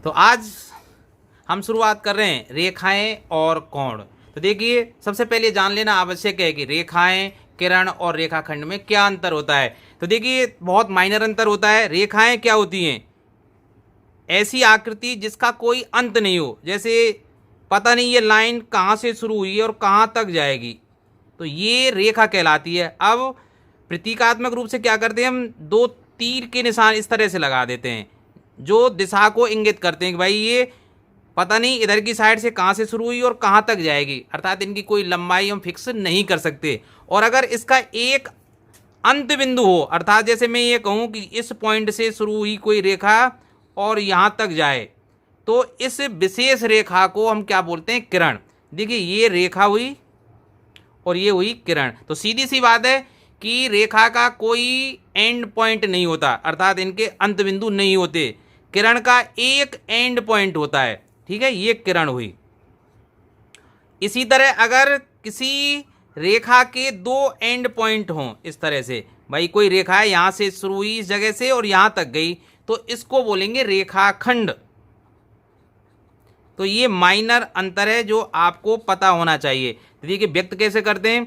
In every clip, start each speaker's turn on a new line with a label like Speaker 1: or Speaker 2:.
Speaker 1: तो आज हम शुरुआत कर रहे हैं रेखाएं और कोण। तो देखिए, सबसे पहले जान लेना आवश्यक है कि रेखाएं, किरण और रेखाखंड में क्या अंतर होता है। तो देखिए, बहुत माइनर अंतर होता है। रेखाएं क्या होती हैं? ऐसी आकृति जिसका कोई अंत नहीं हो, जैसे पता नहीं ये लाइन कहाँ से शुरू हुई है और कहाँ तक जाएगी, तो ये रेखा कहलाती है। अब प्रतीकात्मक रूप से क्या करते हैं, हम दो तीर के निशान इस तरह से लगा देते हैं जो दिशा को इंगित करते हैं कि भाई ये पता नहीं इधर की साइड से कहाँ से शुरू हुई और कहाँ तक जाएगी, अर्थात इनकी कोई लंबाई हम फिक्स नहीं कर सकते। और अगर इसका एक अंत बिंदु हो, अर्थात जैसे मैं ये कहूँ कि इस पॉइंट से शुरू हुई कोई रेखा और यहाँ तक जाए, तो इस विशेष रेखा को हम क्या बोलते हैं? किरण। देखिए, ये रेखा हुई और ये हुई किरण। तो सीधी सी बात है कि रेखा का कोई एंड पॉइंट नहीं होता, अर्थात इनके अंत बिंदु नहीं होते। किरण का एक एंड पॉइंट होता है, ठीक है, ये किरण हुई। इसी तरह अगर किसी रेखा के दो एंड पॉइंट हों, इस तरह से भाई कोई रेखा है यहाँ से शुरू हुई इस जगह से और यहाँ तक गई, तो इसको बोलेंगे रेखाखंड। तो ये माइनर अंतर है जो आपको पता होना चाहिए। तो देखिए, व्यक्त कैसे करते हैं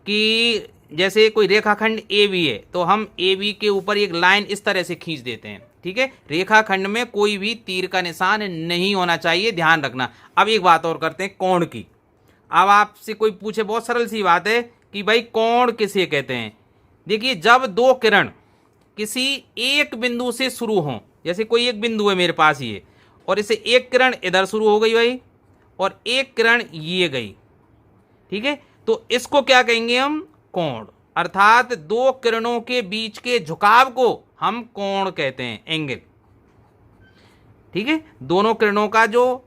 Speaker 1: कि जैसे कोई रेखाखंड ए बी है तो हम ए बी के ऊपर एक लाइन इस तरह से खींच देते हैं, ठीक है। रेखाखंड में कोई भी तीर का निशान नहीं होना चाहिए, ध्यान रखना। अब एक बात और करते हैं कोण की। अब आपसे कोई पूछे, बहुत सरल सी बात है कि भाई कोण किसे कहते हैं। देखिए, जब दो किरण किसी एक बिंदु से शुरू हों, जैसे कोई एक बिंदु है मेरे पास ये, और इसे एक किरण इधर शुरू हो गई भाई और एक किरण ये गई, ठीक है, तो इसको क्या कहेंगे हम? कोण। अर्थात दो किरणों के बीच के झुकाव को हम कोण कहते हैं, एंगल, ठीक है। दोनों किरणों का जो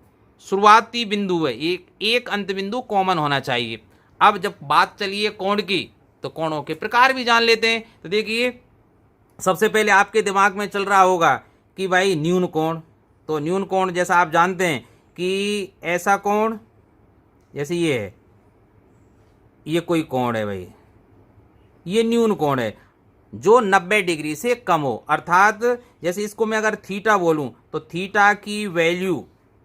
Speaker 1: शुरुआती बिंदु है, एक अंत बिंदु कॉमन होना चाहिए। अब जब बात चली है कोण की, तो कोणों के प्रकार भी जान लेते हैं। तो देखिए, सबसे पहले आपके दिमाग में चल रहा होगा कि भाई न्यून कोण। तो न्यून कोण जैसा आप जानते हैं कि ऐसा कोण, जैसे ये है, ये कोई कोण है भाई, ये न्यून कोण है जो 90 डिग्री से कम हो। अर्थात जैसे इसको मैं अगर थीटा बोलूं तो थीटा की वैल्यू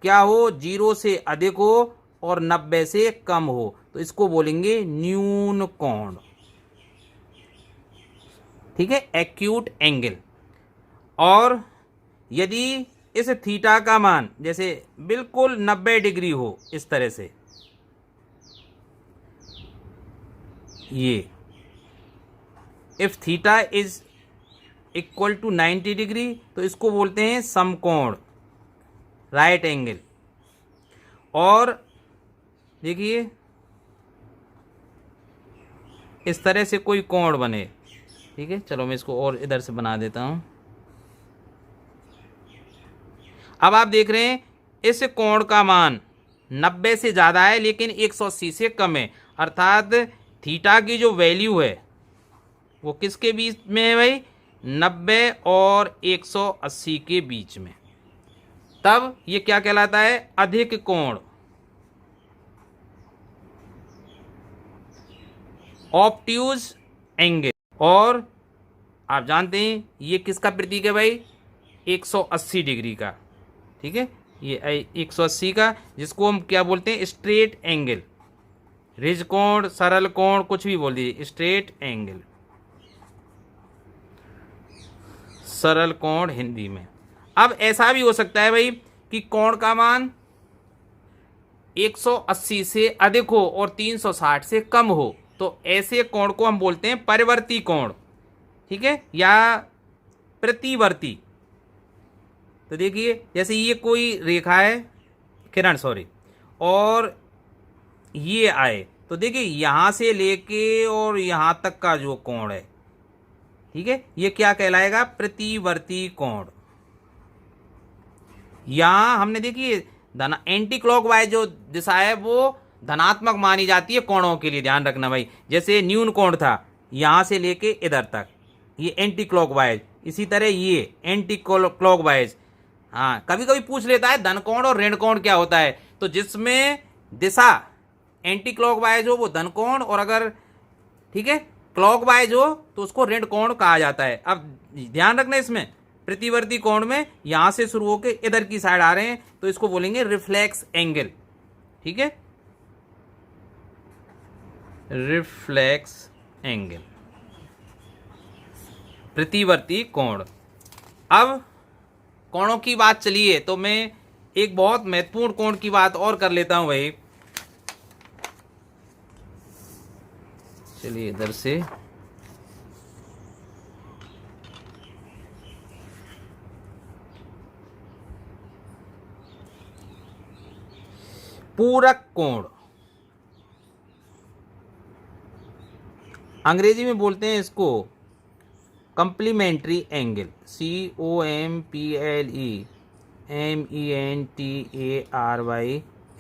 Speaker 1: क्या हो? 0 से अधिक हो और 90 से कम हो, तो इसको बोलेंगे न्यून कोण, ठीक है, एक्यूट एंगल। और यदि इस थीटा का मान जैसे बिल्कुल 90 डिग्री हो, इस तरह से, ये if theta is equal to 90 degree, तो इसको बोलते हैं समकोण, राइट एंगल। और देखिए, इस तरह से कोई कोण बने, ठीक है, चलो मैं इसको और इधर से बना देता हूं। अब आप देख रहे हैं इस कोण का मान 90 से ज़्यादा है लेकिन 180 से कम है, अर्थात थीटा की जो वैल्यू है वो किसके बीच में है भाई? 90 और 180 के बीच में। तब ये क्या कहलाता है? अधिक कोण, ऑब्ट्यूज एंगल। और आप जानते हैं ये किसका प्रतीक है भाई? 180 डिग्री का, ठीक है, ये 180 का, जिसको हम क्या बोलते हैं? स्ट्रेट एंगल, रिज कोण, सरल कोण, कुछ भी बोल दीजिए, स्ट्रेट एंगल, सरल कोण हिंदी में। अब ऐसा भी हो सकता है भाई कि कोण का मान 180 से अधिक हो और 360 से कम हो, तो ऐसे कोण को हम बोलते हैं परिवर्ती कोण, ठीक है, या प्रतिवर्ती। तो देखिए, जैसे ये कोई रेखा है, किरण सॉरी, और ये आए, तो देखिए यहाँ से लेके और यहाँ तक का जो कोण है, ठीक है, ये क्या कहलाएगा? प्रतिवर्ती कोण। यहाँ हमने देखिए एंटी क्लॉकवाइज जो दिशा है वो धनात्मक मानी जाती है कोणों के लिए, ध्यान रखना भाई। जैसे न्यून कोण था यहाँ से लेके इधर तक, ये एंटी क्लॉकवाइज। इसी तरह ये एंटी क्लॉकवाइज। हाँ, कभी कभी पूछ लेता है धन कोण और ऋण कोण क्या होता है, तो जिसमें दिशा एंटी क्लॉकवाइज हो वो धन कोण, और अगर ठीक है क्लॉकवाइज हो तो उसको ऋण कोण कहा जाता है। अब ध्यान रखना, इसमें प्रतिवर्ती कोण में यहां से शुरू होकर इधर की साइड आ रहे हैं तो इसको बोलेंगे रिफ्लेक्स एंगल। ठीक है, रिफ्लेक्स एंगल, प्रतिवर्ती कोण। अब कोणों की बात चली है तो मैं एक बहुत महत्वपूर्ण कोण की बात और कर लेता हूं भाई। चलिए इधर से पूरक कोण, अंग्रेजी में बोलते हैं इसको कंप्लीमेंट्री एंगल, COMPLEMENTARY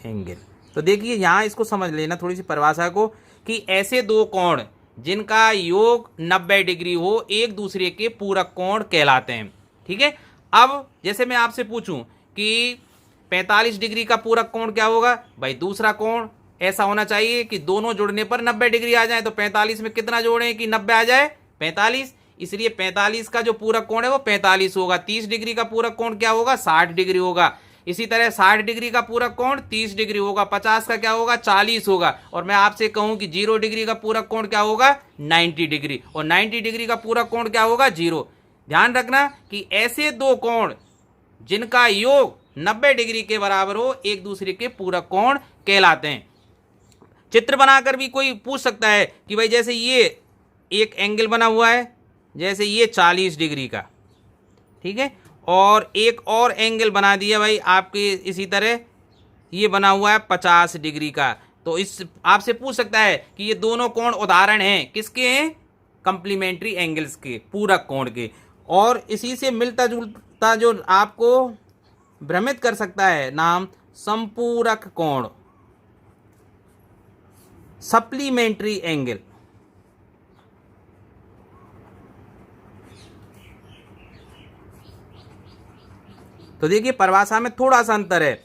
Speaker 1: एंगल। तो देखिए यहाँ इसको समझ लेना थोड़ी सी परिभाषा को, कि ऐसे दो कोण जिनका योग 90 डिग्री हो एक दूसरे के पूरक कोण कहलाते हैं। ठीक है, अब जैसे मैं आपसे पूछूं कि 45 डिग्री का पूरक कोण क्या होगा भाई, दूसरा कोण ऐसा होना चाहिए कि दोनों जुड़ने पर 90 डिग्री आ जाए। तो 45 में कितना जोड़ें कि 90 आ जाए, 45। इसलिए 45 का जो पूरक कोण है वो 45 होगा। 30 डिग्री का पूरक कोण क्या होगा, 60 डिग्री होगा। इसी तरह 60 डिग्री का पूरक कोण 30 डिग्री होगा। 50 का क्या होगा, 40 होगा। और मैं आपसे कहूं कि 0 डिग्री का पूरक कोण क्या होगा, 90 डिग्री। और 90 डिग्री का पूरक कोण क्या होगा, 0। ध्यान रखना कि ऐसे दो कोण जिनका योग 90 डिग्री के बराबर हो एक दूसरे के पूरक कोण कहलाते हैं। चित्र बनाकर भी कोई पूछ सकता है कि भाई जैसे ये एक एंगल बना हुआ है, जैसे ये 40 डिग्री का, ठीक है, और एक और एंगल बना दिया भाई आपके इसी तरह ये बना हुआ है 50 डिग्री का। तो इस आपसे पूछ सकता है कि ये दोनों कोण उदाहरण हैं किसके हैं, कंप्लीमेंट्री एंगल्स के, पूरक कोण के। और इसी से मिलता जुलता जो आपको भ्रमित कर सकता है नाम संपूरक कोण, सप्लीमेंट्री एंगल। तो देखिए परिभाषा में थोड़ा सा अंतर है।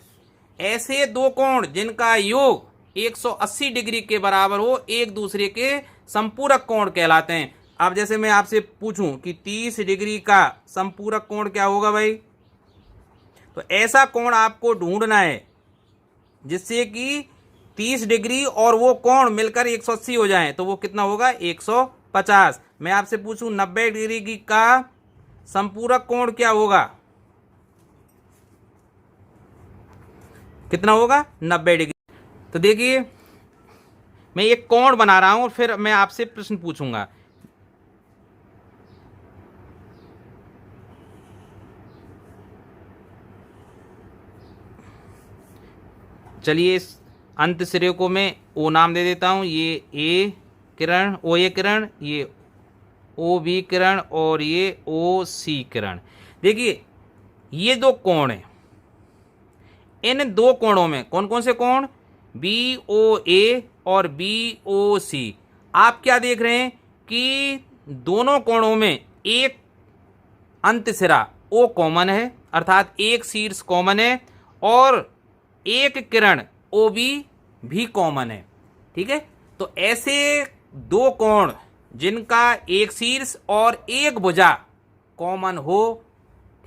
Speaker 1: ऐसे दो कोण जिनका योग 180 डिग्री के बराबर हो एक दूसरे के संपूरक कोण कहलाते हैं। अब जैसे मैं आपसे पूछूं कि 30 डिग्री का संपूरक कोण क्या होगा भाई, तो ऐसा कोण आपको ढूंढना है जिससे कि 30 डिग्री और वो कोण मिलकर 180 हो जाएं। तो वो कितना होगा, 150। मैं आपसे पूछूं 90 डिग्री का संपूरक कोण क्या होगा, कितना होगा, 90 डिग्री। तो देखिए मैं एक कोण बना रहा हूं और फिर मैं आपसे प्रश्न पूछूंगा। चलिए इस अंत सिरे को मैं ओ नाम दे देता हूं। ये ए किरण, ओ ए किरण, ये ओ बी किरण और ये ओ सी किरण। देखिए ये दो कोण हैं, इन दो कोणों में कौन कौन से कोण, बी ओ ए और बी ओ सी। आप क्या देख रहे हैं कि दोनों कोणों में एक अंत सिरा ओ कॉमन है, अर्थात एक शीर्ष कॉमन है, और एक किरण ओ बी भी कॉमन है। ठीक है, तो ऐसे दो कोण जिनका एक शीर्ष और एक भुजा कॉमन हो,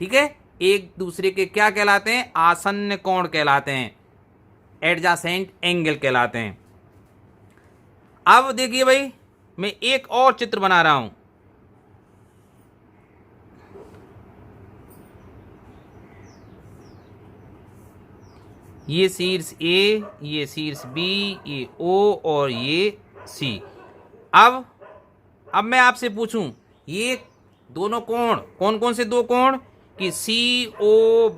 Speaker 1: ठीक है, एक दूसरे के क्या कहलाते हैं, आसन्न कोण कहलाते हैं, एडजासेंट एंगल कहलाते हैं। अब देखिए भाई मैं एक और चित्र बना रहा हूं। ये शीर्ष ए, ये शीर्ष बी, ये ओ और ये सी। अब मैं आपसे पूछूं ये दोनों कोण कौन कौन से दो कोण कि सी ओ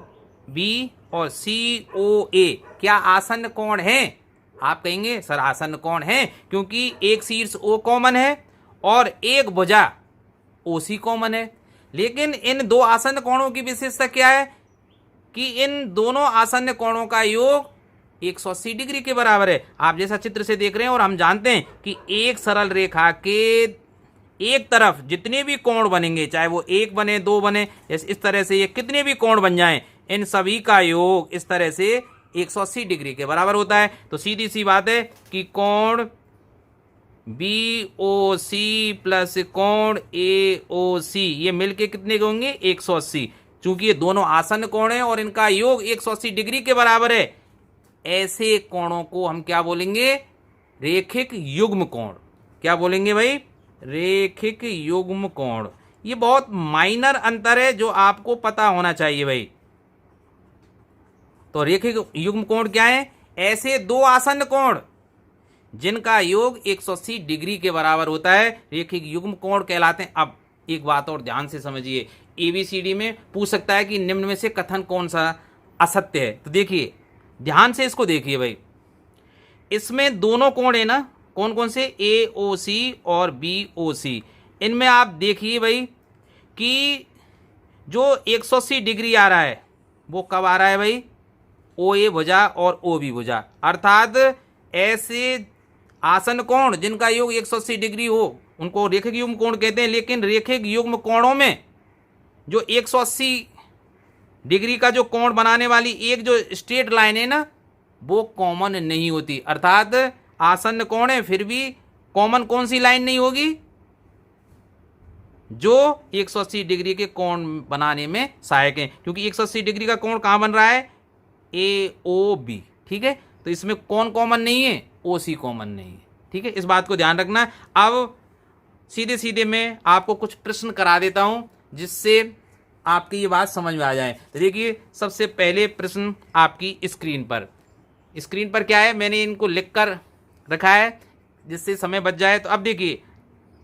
Speaker 1: बी और सी ओ ए क्या आसन्न कोण हैं। आप कहेंगे सर आसन्न कोण हैं क्योंकि एक शीर्ष ओ कॉमन है और एक भुजा ओ सी कॉमन है। लेकिन इन दो आसन्न कोणों की विशेषता क्या है कि इन दोनों आसन्न कोणों का योग 180 डिग्री के बराबर है। आप जैसा चित्र से देख रहे हैं और हम जानते हैं कि एक सरल रेखा के एक तरफ जितने भी कोण बनेंगे, चाहे वो एक बने दो बने, जैसे इस तरह से ये कितने भी कोण बन जाएं, इन सभी का योग इस तरह से 180 डिग्री के बराबर होता है। तो सीधी सी बात है कि कोण बी ओ सी प्लस कोण ए ओ सी, ये मिलके कितने के होंगे 180। चूंकि ये दोनों आसन्न कोण हैं और इनका योग 180 डिग्री के बराबर है, ऐसे कोणों को हम क्या बोलेंगे, रेखिक युग्म कोण। क्या बोलेंगे भाई, रेखिक युग्म कोण। ये बहुत माइनर अंतर है जो आपको पता होना चाहिए भाई। तो रेखिक युग्म कोण क्या है, ऐसे दो आसन्न कोण जिनका योग 180 डिग्री के बराबर होता है, रेखिक युग्म कोण कहलाते हैं। अब एक बात और ध्यान से समझिए, एबीसीडी में पूछ सकता है कि निम्न में से कथन कौन सा असत्य है। तो देखिए ध्यान से इसको देखिए भाई, इसमें दोनों कोण है ना, कौन कौन से, ए ओ सी और बी ओ सी। इनमें आप देखिए भाई कि जो 180 डिग्री आ रहा है वो कब आ रहा है भाई, ओ ए भुजा और ओ बी भुजा। अर्थात ऐसे आसन्न कोण जिनका योग 180 डिग्री हो उनको रेखिक युग्म कोण कहते हैं। लेकिन रेखिक युग्म कोणों में जो 180 डिग्री का जो कोण बनाने वाली एक जो स्ट्रेट लाइन है ना, वो कॉमन नहीं होती। अर्थात आसन्न कोण है फिर भी कॉमन कौन सी लाइन नहीं होगी, जो 180 डिग्री के कोण बनाने में सहायक है। क्योंकि 180 डिग्री का कोण कहां बन रहा है, ए ओ बी, ठीक है। तो इसमें कौन कॉमन नहीं है, ओ सी कॉमन नहीं है, ठीक है। इस बात को ध्यान रखना। अब सीधे सीधे मैं आपको कुछ प्रश्न करा देता हूं जिससे आपकी ये बात समझ में आ जाए। तो देखिए सबसे पहले प्रश्न आपकी स्क्रीन पर क्या है, मैंने इनको लिख कर रखा है जिससे समय बच जाए। तो अब देखिए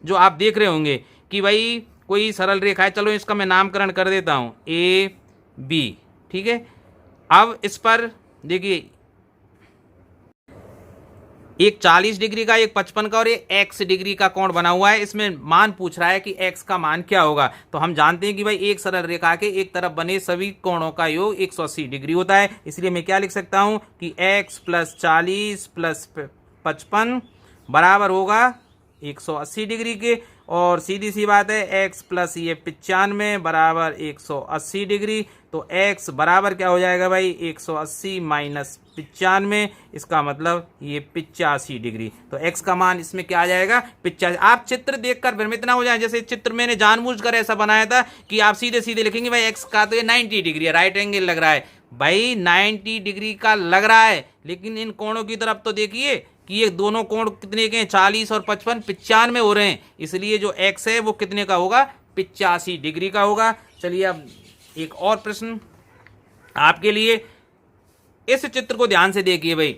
Speaker 1: जो आप देख रहे होंगे कि भाई कोई सरल रेखा है, चलो इसका मैं नामकरण कर देता हूं ए बी, ठीक है। अब इस पर देखिए एक 40 डिग्री का, एक 55 का और एक x डिग्री का कोण बना हुआ है। इसमें मान पूछ रहा है कि x का मान क्या होगा। तो हम जानते हैं कि भाई एक सरल रेखा के एक तरफ बने सभी कोणों का योग 180 डिग्री होता है। इसलिए मैं क्या लिख सकता हूं कि x प्लस 40 प्लस 55 बराबर होगा 180 डिग्री के। और सीधी सी बात है x प्लस ये 95 बराबर 180 डिग्री। तो x बराबर क्या हो जाएगा भाई, 180 माइनस 95, इसका मतलब ये 85 डिग्री। तो x का मान इसमें क्या आ जाएगा, 85। आप चित्र देखकर भ्रमित ना हो जाए। जैसे चित्र मैंने जानबूझकर ऐसा बनाया था कि आप सीधे सीधे लिखेंगे भाई x का तो ये 90 डिग्री है, राइट एंगल लग रहा है। भाई 90 डिग्री का लग रहा है, लेकिन इन कोणों की तरफ तो देखिए कि ये दोनों कोण कितने के हैं, 40 और 55 95 हो रहे हैं। इसलिए जो x है वो कितने का होगा, 85 डिग्री का होगा। चलिए अब एक और प्रश्न आपके लिए। इस चित्र को ध्यान से देखिए भाई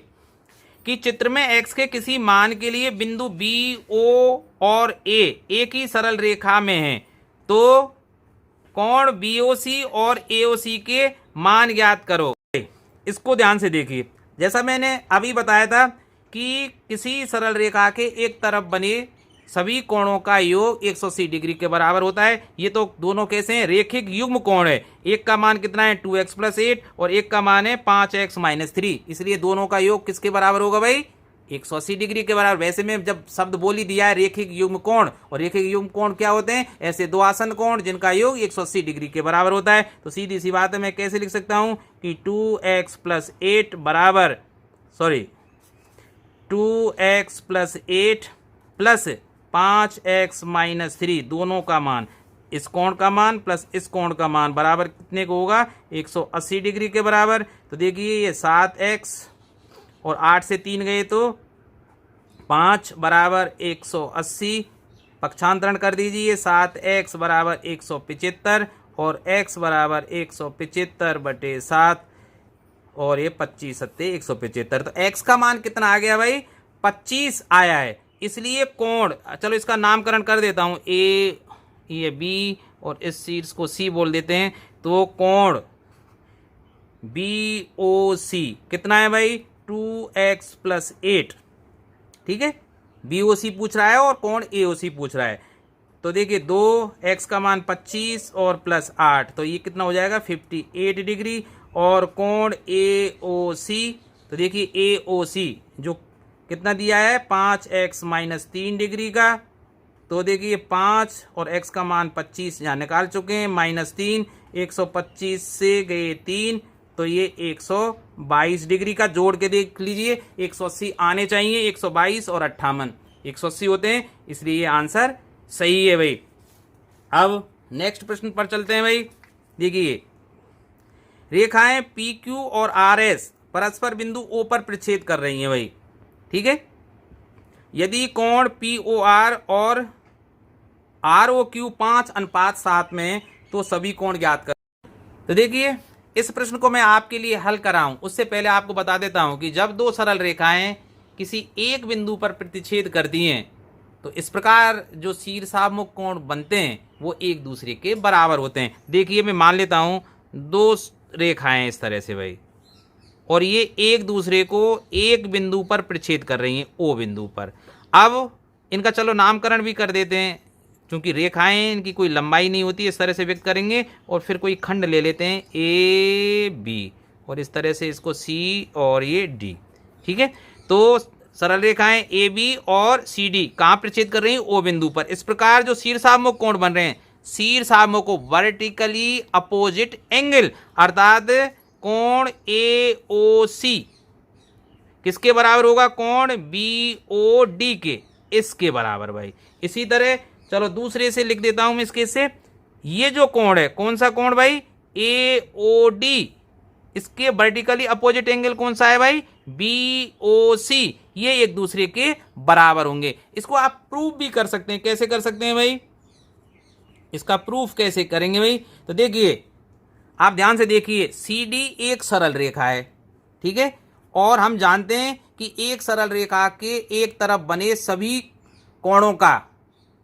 Speaker 1: कि चित्र में x के किसी मान के लिए बिंदु बी ओ और ए एक ही सरल रेखा में हैं। तो कोण बीओसी और एओसी के मान ज्ञात करो। इसको ध्यान से देखिए, जैसा मैंने अभी बताया था कि किसी सरल रेखा के एक तरफ बने सभी कोणों का योग 180 डिग्री के बराबर होता है। ये तो दोनों कैसे हैं, रेखिक युग्म कोण है। एक का मान कितना है 2x प्लस 8 और एक का मान है 5x माइनस 3। इसलिए दोनों का योग किसके बराबर होगा भाई, 180 डिग्री के बराबर। वैसे में जब शब्द बोल ही दिया है रेखिक युग्म कोण, और रेखिक युग्म कोण क्या होते हैं, ऐसे दो आसन्न कोण जिनका योग 180 डिग्री के बराबर होता है। तो सीधी सी बात है, मैं कैसे लिख सकता हूं कि 2x प्लस 8 बराबर 2x plus 8 plus 5x minus 3, दोनों का मान, इस कोण का मान प्लस इस कोण का मान बराबर कितने को होगा, 180 डिग्री के बराबर। तो देखिए ये 7x और 8 से 3 गए तो 5 बराबर 180, पक्षांतरण कर दीजिए, 7x बराबर 175 और x बराबर 175 बटे 7 और ये 25 सत्ते 175। तो x का मान कितना आ गया भाई, 25 आया है। इसलिए कोण, चलो इसका नामकरण कर देता हूं, ए ये बी और इस शीर्ष को सी बोल देते हैं। तो कोण बी ओ सी कितना है भाई, 2x प्लस 8, ठीक है। बी ओ सी पूछ रहा है और कोण ए ओ सी पूछ रहा है। तो देखिए 2x का मान 25 और प्लस 8, तो ये कितना हो जाएगा 58 डिग्री। और कोण ए ओ सी, तो देखिए ए ओ सी जो कितना दिया है 5x माइनस 3 डिग्री का। तो देखिए 5 और x का मान 25 यहाँ निकाल चुके हैं, माइनस 3, 125 से गए 3, तो ये 122 डिग्री का। जोड़ के देख लीजिए, 180 आने चाहिए, 122 और 58, 180 होते हैं, इसलिए ये आंसर सही है भाई। अब नेक्स्ट प्रश्न पर चलते हैं भाई। देखिए, रेखाएं पी क्यू और आर एस परस्पर बिंदु ओ पर प्रच्छेद कर रही हैं भाई। ठीक है, यदि कोण पी ओ आर और आर ओ क्यू 5:7 में, तो सभी कोण ज्ञात कर। तो देखिए, इस प्रश्न को मैं आपके लिए हल कराऊं उससे पहले आपको बता देता हूं कि जब दो सरल रेखाएं किसी एक बिंदु पर प्रतिच्छेद करती हैं तो इस प्रकार जो शीर्षाभिमुख कोण बनते हैं वो एक दूसरे के बराबर होते हैं। देखिए, मैं मान लेता हूं दो रेखाएं इस तरह से भाई, और ये एक दूसरे को एक बिंदु पर प्रच्छेद कर रही हैं, ओ बिंदु पर। अब इनका चलो नामकरण भी कर देते हैं, क्योंकि रेखाएं इनकी कोई लंबाई नहीं होती, इस तरह से व्यक्त करेंगे। और फिर कोई खंड ले लेते हैं ए बी, और इस तरह से इसको सी और ये डी। ठीक है, तो सरल रेखाएं ए बी और सी डी कहाँ प्रच्छेद कर रही हैं? ओ बिंदु पर। इस प्रकार जो शीर्षाभिमुख कोण बन रहे हैं, शीर्षाभिमुख को वर्टिकली अपोजिट एंगल, अर्थात कोण ए ओ सी किसके बराबर होगा? कोण बी ओ डी के, इसके बराबर भाई। इसी तरह चलो दूसरे से लिख देता हूं मैं इसके से, ये जो कोण है, कौन सा कोण भाई? ए ओ डी, इसके वर्टिकली अपोजिट एंगल कौन सा है भाई? बी ओ सी। ये एक दूसरे के बराबर होंगे। इसको आप प्रूफ भी कर सकते हैं। कैसे कर सकते हैं भाई? इसका प्रूफ कैसे करेंगे भाई? तो देखिए, आप ध्यान से देखिए, सी डी एक सरल रेखा है, ठीक है, और हम जानते हैं कि एक सरल रेखा के एक तरफ बने सभी कोणों का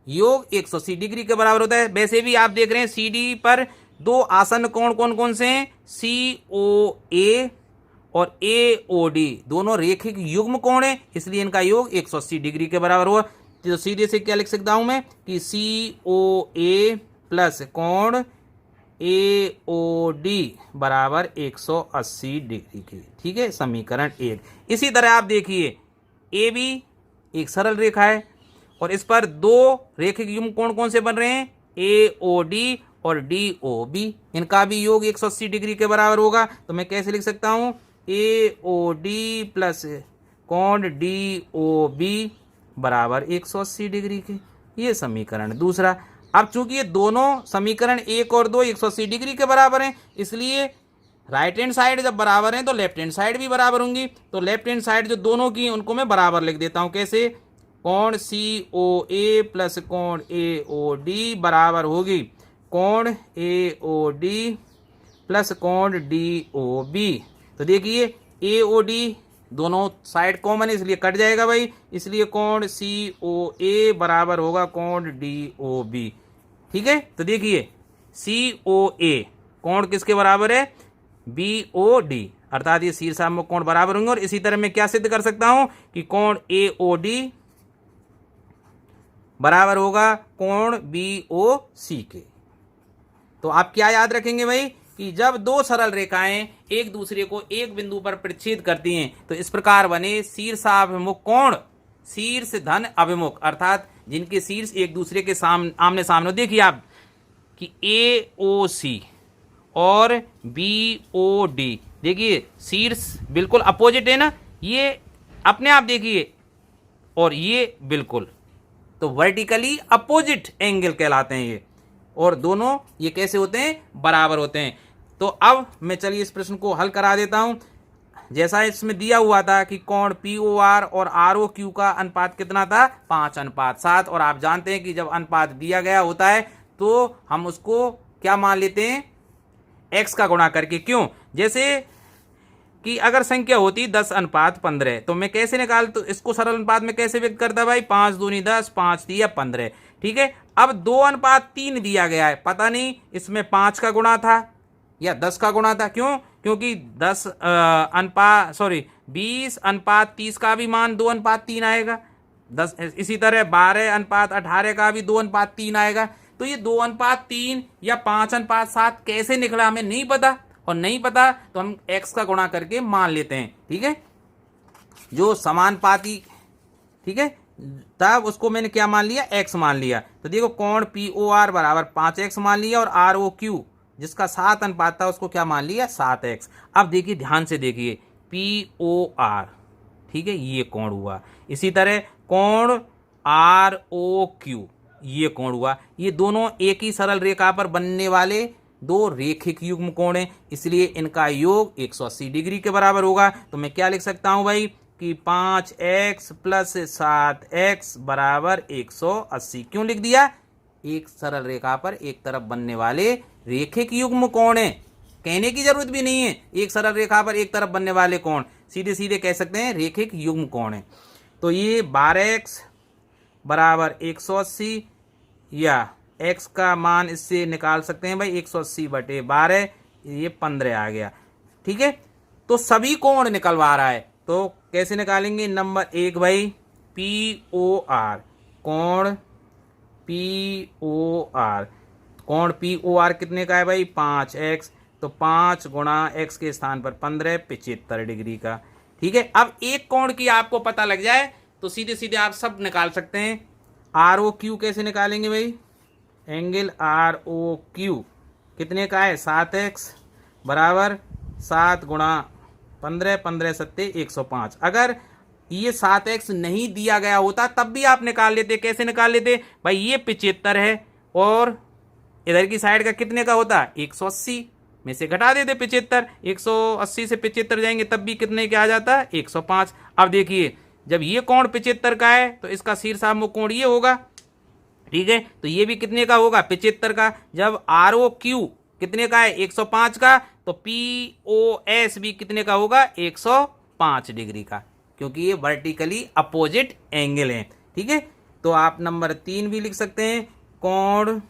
Speaker 1: योग 180 डिग्री के बराबर होता है। वैसे भी आप देख रहे हैं सी डी पर दो आसन्न कोण कौन कौन से हैं? सी ओ ए और ए ओ डी, दोनों रेखिक युग्म कोण है, इसलिए इनका योग 180 डिग्री के बराबर हुआ। तो सीधे से क्या लिख सकता हूं मैं कि सी ओ ए प्लस कोण ए ओ डी बराबर 180 डिग्री की। ठीक है, समीकरण 1। इसी तरह आप देखिए, ए बी एक सरल रेखा है और इस पर दो रेखिक युग्म कोण कौन से बन रहे हैं? ए ओ डी और डी ओ बी, इनका भी योग 180 डिग्री के बराबर होगा। तो मैं कैसे लिख सकता हूं? ए ओ डी प्लस कोण डी ओ बी बराबर 180 डिग्री के। ये समीकरण दूसरा। अब चूंकि ये दोनों समीकरण 1 और 2 180 डिग्री के बराबर हैं, इसलिए राइट हैंड साइड जब बराबर हैं तो लेफ्ट हैंड साइड भी बराबर होंगी। तो लेफ्ट हैंड साइड जो दोनों की उनको मैं बराबर लिख देता हूं। कैसे? कोण सी ओ ए प्लस कोण ए ओ डी बराबर होगी कोण ए ओ डी प्लस कोण डी ओ बी। तो देखिए, ए ओ डी दोनों साइड कॉमन है, इसलिए कट जाएगा भाई, इसलिए कोण सी ओ ए बराबर होगा कोण डी ओ बी। ठीक है, तो देखिए, सी ओ ए कोण किसके बराबर है? बी ओ डी, अर्थात ये शीर्षाभिमुख कोण बराबर होंगे। और इसी तरह मैं क्या सिद्ध कर सकता हूं कि कोण ए ओ डी बराबर होगा कोण बी ओ सी के। तो आप क्या याद रखेंगे भाई कि जब दो सरल रेखाएं एक दूसरे को एक बिंदु पर प्रच्छेद करती हैं तो इस प्रकार बने शीर्षाभिमुख कोण, शीर्ष धन अभिमुख, अर्थात जिनके शीर्ष एक दूसरे के आमने सामने। देखिए आप कि ए ओ सी और बी ओ डी, देखिए शीर्ष बिल्कुल अपोजिट है ना, ये अपने आप देखिए, और ये बिल्कुल, तो वर्टिकली अपोजिट एंगल कहलाते हैं ये, और दोनों ये कैसे होते हैं? बराबर होते हैं। तो अब मैं चलिए इस प्रश्न को हल करा देता हूं। जैसा इसमें दिया हुआ था कि कोण पी ओ आर और आर ओ क्यू का अनुपात कितना था? 5:7। और आप जानते हैं कि जब अनुपात दिया गया होता है तो हम उसको क्या मान लेते हैं? एक्स का गुणा करके। क्यों? जैसे कि अगर संख्या होती 10:15, तो मैं कैसे निकाल, तो इसको सरल अनुपात में कैसे व्यक्त करता भाई? 5 दूनी 10, 5 तिया 15। ठीक है, अब 2:3 दिया गया है, पता नहीं इसमें 5 का गुणा था या 10 का गुणा था। क्यों? क्योंकि 20:30 का भी मान 2:3 आएगा, 10। इसी तरह 12:18 का भी 2:3 आएगा। तो ये 2:3 या 5:7 कैसे निकला हमें नहीं पता, और नहीं पता तो हम x का गुणा करके मान लेते हैं। ठीक है, जो समानुपाती, ठीक है, तब उसको मैंने क्या मान लिया? x मान लिया। तो देखो, कोण पी ओ आर बराबर 5x मान लिया, और आर ओ क्यू जिसका 7 अनुपात था उसको क्या मान लिया? 7x। अब देखिए, ध्यान से देखिए, पी ओ आर, ठीक है, ये कोण हुआ। इसी तरह कोण आर ओ क्यू, ये कोण हुआ। ये दोनों एक ही सरल रेखा पर बनने वाले दो रेखिक युग्म कोण हैं, इसलिए इनका योग 180 डिग्री के बराबर होगा। तो मैं क्या लिख सकता हूं भाई कि 5x प्लस 7x बराबर 180। क्यों लिख दिया? एक सरल रेखा पर एक तरफ बनने वाले रेखिक युग्म कोण है, कहने की जरूरत भी नहीं है। एक सरल रेखा पर एक तरफ बनने वाले कोण सीधे सीधे कह सकते हैं रेखिक युग्म कोण है। तो ये 12x बराबर 180, या x का मान इससे निकाल सकते हैं भाई 180/12, ये 15 आ गया। ठीक है, तो सभी कोण निकलवा रहा है, तो कैसे निकालेंगे? नंबर 1 भाई POR, कोण POR, कोण POR कितने का है भाई? 5x, तो 5 गुणा x के स्थान पर 15, 75 डिग्री का। ठीक है, अब एक कोण की आपको पता लग जाए तो सीधे सीधे आप सब निकाल सकते हैं। ROQ कैसे निकालेंगे भाई? एंगल ROQ कितने का है? 7x बराबर 7 गुणा 15, 15 सत्ते 105। अगर ये 7x नहीं दिया गया होता तब भी आप निकाल लेते। कैसे निकाल लेते भाई? ये 75 है और इधर की साइड का कितने का होता? 180 में से घटा देते 75। 180 से 75 जाएंगे तब भी कितने का आ जाता? 105। अब देखिए, जब ये कोण 75 का है तो इसका शीर्षाभिमुख कोण ये होगा। ठीक है, तो ये भी कितने का होगा? 75 का। जब ROQ कितने का है? 105 का, तो POS भी कितने का होगा? 105 डिग्री का, क्योंकि ये वर्टिकली अपोजिट एंगल है। ठीक है, तो आप नंबर 3 भी लिख सकते हैं, कोण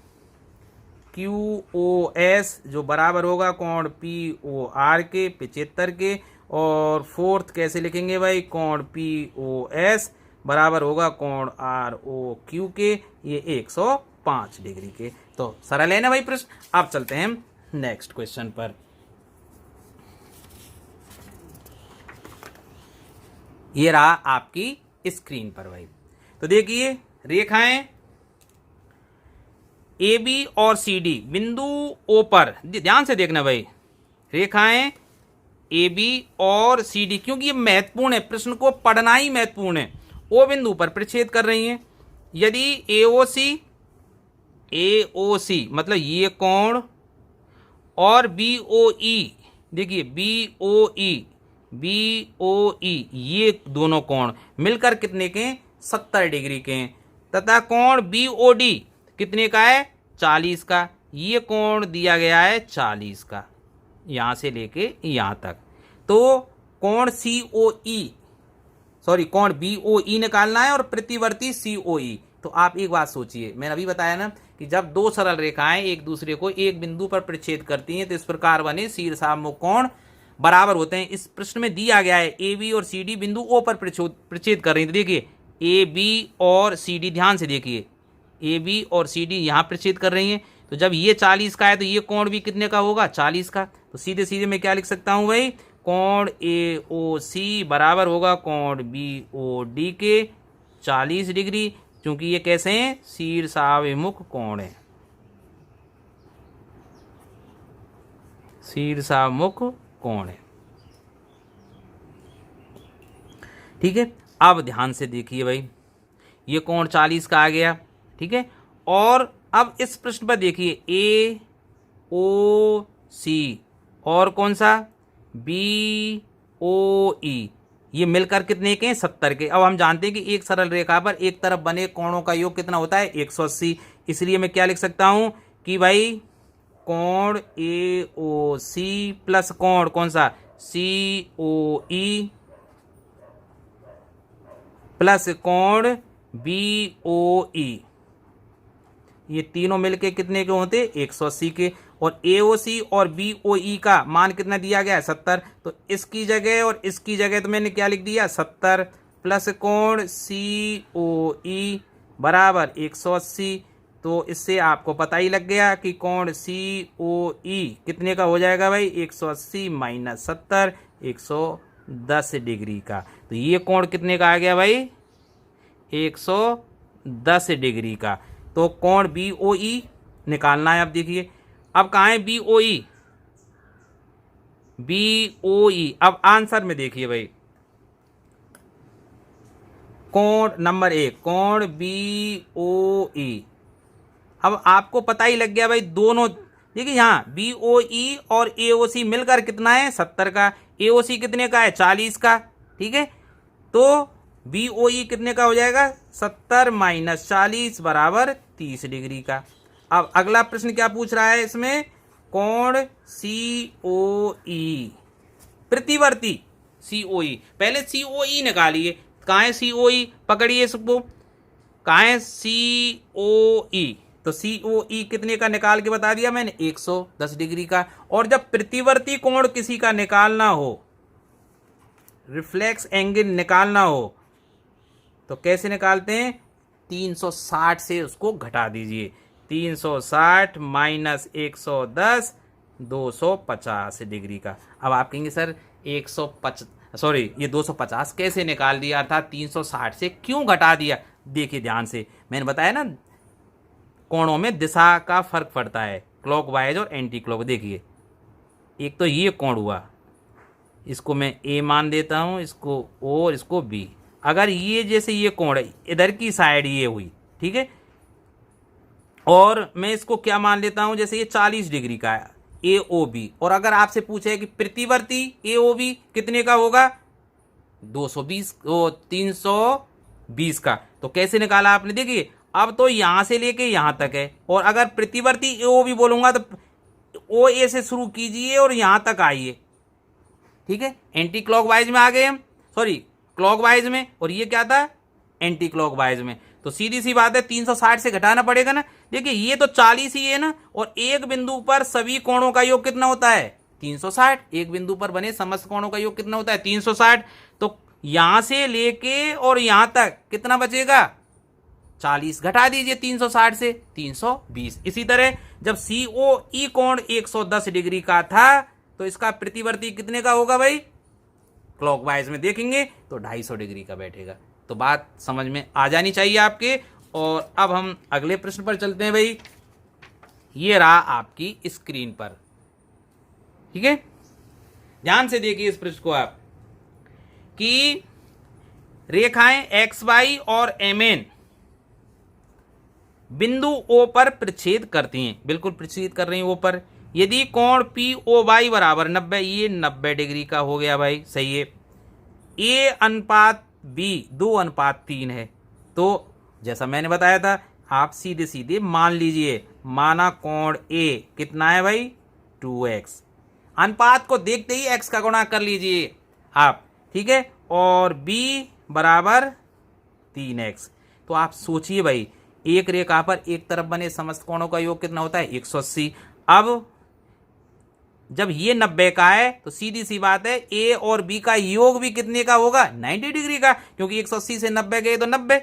Speaker 1: QOS जो बराबर होगा कोण POR के 75 के। और फोर्थ कैसे लिखेंगे भाई? कोण POS बराबर होगा कोण ROQ के, ये 105 डिग्री के। तो सरल है ना भाई प्रश्न। अब चलते हैं नेक्स्ट क्वेश्चन पर। ये रहा आपकी स्क्रीन पर भाई। तो देखिए, रेखाएं AB और CD बिंदु O पर, ध्यान से देखना भाई, रेखाएं AB और CD, क्योंकि ये महत्वपूर्ण है, प्रश्न को पढ़ना ही महत्वपूर्ण है। O बिंदु पर प्रतिच्छेद कर रही हैं। यदि AOC मतलब ये कोण और BOE, देखिए BOE ये दोनों कोण मिलकर कितने के? 70 डिग्री के हैं। तथा कोण BOD कितने का है? 40 का। ये कोण दिया गया है 40 का, यहां से लेके यहां तक। तो कोण कोण BOE निकालना है और प्रतिवर्ती COE। तो आप एक बात सोचिए, मैंने अभी बताया ना कि जब दो सरल रेखाएं एक दूसरे को एक बिंदु पर प्रतिच्छेद करती हैं तो इस प्रकार बने शीर्षाभिमुख कोण बराबर होते हैं। इस प्रश्न में दिया गया है AB और CD बिंदु O पर प्रतिच्छेद कर रही है। तो देखिए, AB और CD, ध्यान से देखिए, AB और CD यहाँ प्रतिच्छेद कर रही हैं। तो जब ये 40 का है तो ये कोण भी कितने का होगा? 40 का। तो सीधे सीधे मैं क्या लिख सकता हूँ भाई? कोण AOC बराबर होगा कोण BOD के 40 डिग्री, क्योंकि ये कैसे हैं? शीर्षाभिमुख कोण है, शीर्षाभिमुख कोण है। ठीक है, अब ध्यान से देखिए भाई, ये कोण 40 का आ गया। ठीक है, और अब इस प्रश्न पर देखिए, AOC और कौन सा? BOE, ये मिलकर कितने के? 70 के। अब हम जानते हैं कि एक सरल रेखा पर एक तरफ बने कोणों का योग कितना होता है? 180। इसलिए मैं क्या लिख सकता हूं कि भाई कोण AOC प्लस कोण कौन सा? COE प्लस कोण BOE, ये तीनों मिलके कितने के होते? 180 के। और AOC और BOE का मान कितना दिया गया है? 70। तो इसकी जगह और इसकी जगह तो मैंने क्या लिख दिया? 70 प्लस कोण COE बराबर 180। तो इससे आपको पता ही लग गया कि कोण COE कितने का हो जाएगा भाई? 180 माइनस 70, 110 डिग्री का। तो ये कोण कितने का आ गया भाई? 110 डिग्री का। तो कोण BOE निकालना है। अब देखिए, अब कहाँ है BOE? BOE अब आंसर में देखिए भाई, कोण नंबर 1 कोण BOE। अब आपको पता ही लग गया भाई, दोनों देखिए यहाँ BOE और AOC मिलकर कितना है 70 का, AOC कितने का है 40 का। ठीक है, तो BOE कितने का हो जाएगा 70 माइनस 40 बराबर 30 डिग्री का। अब अगला प्रश्न क्या पूछ रहा है इसमें, कोण COE प्रतिवर्ती COE। पहले COE निकालिए, कहाँ है COE, पकड़िए इसको, कहाँ है COE। तो COE कितने का निकाल के बता दिया मैंने 110 डिग्री का। और जब प्रतिवर्ती कोण किसी का निकालना हो, रिफ्लेक्स एंगल निकालना हो, तो कैसे निकालते हैं, 360 से उसको घटा दीजिए, 360 माइनस 110 250 डिग्री का। अब आप कहेंगे सर 250 कैसे निकाल दिया, अर्थात 360 से क्यों घटा दिया। देखिए ध्यान से, मैंने बताया ना कोणों में दिशा का फर्क पड़ता है, क्लॉकवाइज और एंटी क्लॉक। देखिए एक तो ये कोण हुआ, इसको मैं A मान देता हूँ, इसको O और इसको B। अगर ये जैसे ये कोण इधर की साइड ये हुई, ठीक है, और मैं इसको क्या मान लेता हूं, जैसे ये 40 डिग्री का है AOB, और अगर आपसे पूछे कि प्रतिवर्ती AOB कितने का होगा 320 का, तो कैसे निकाला आपने। देखिए अब तो यहां से लेके यहां तक है, और अगर प्रतिवर्ती AOB बोलूंगा तो OA से शुरू कीजिए और यहां तक आइए। ठीक है, एंटी क्लॉकवाइज में आ गए हम, सॉरी क्लॉकवाइज में, और ये क्या था एंटी क्लॉकवाइज में। तो सीधी सी बात है 360 से घटाना पड़ेगा ना। देखिए ये तो 40 ही है ना, और एक बिंदु पर सभी कोणों का योग कितना होता है 360। एक बिंदु पर बने समस्त कोणों का योग कितना होता है 360। तो यहां से लेके और यहां तक कितना बचेगा 40, घटा दीजिए 360 से 320। इसी तरह जब COE कोण 110 डिग्री का था, तो इसका प्रतिवर्ती कितने का होगा भाई, क्लॉकवाइज में देखेंगे तो 250 डिग्री का बैठेगा। तो बात समझ में आ जानी चाहिए आपके। और अब हम अगले प्रश्न पर चलते हैं भाई। ये रहा आपकी स्क्रीन पर, ठीक है, ध्यान से देखिए इस प्रश्न को आप, कि रेखाएं XY और MN बिंदु O पर प्रच्छेद करती हैं, बिल्कुल प्रच्छेद कर रही हैं O पर। यदि कोण POY बराबर 90, ये 90 डिग्री का हो गया भाई, सही है। A अनुपात B 2:3 है, तो जैसा मैंने बताया था आप सीधे सीधे मान लीजिए, माना कोण A कितना है भाई 2x, अनुपात को देखते ही x का गुणा कर लीजिए आप, ठीक है, और B बराबर 3x। तो आप सोचिए भाई, एक रेखा पर एक तरफ बने समस्त कोणों का योग कितना होता है 180। अब जब ये 90 का है तो सीधी सी बात है A और B का योग भी कितने का होगा 90 डिग्री का, क्योंकि 180 से 90 गए तो 90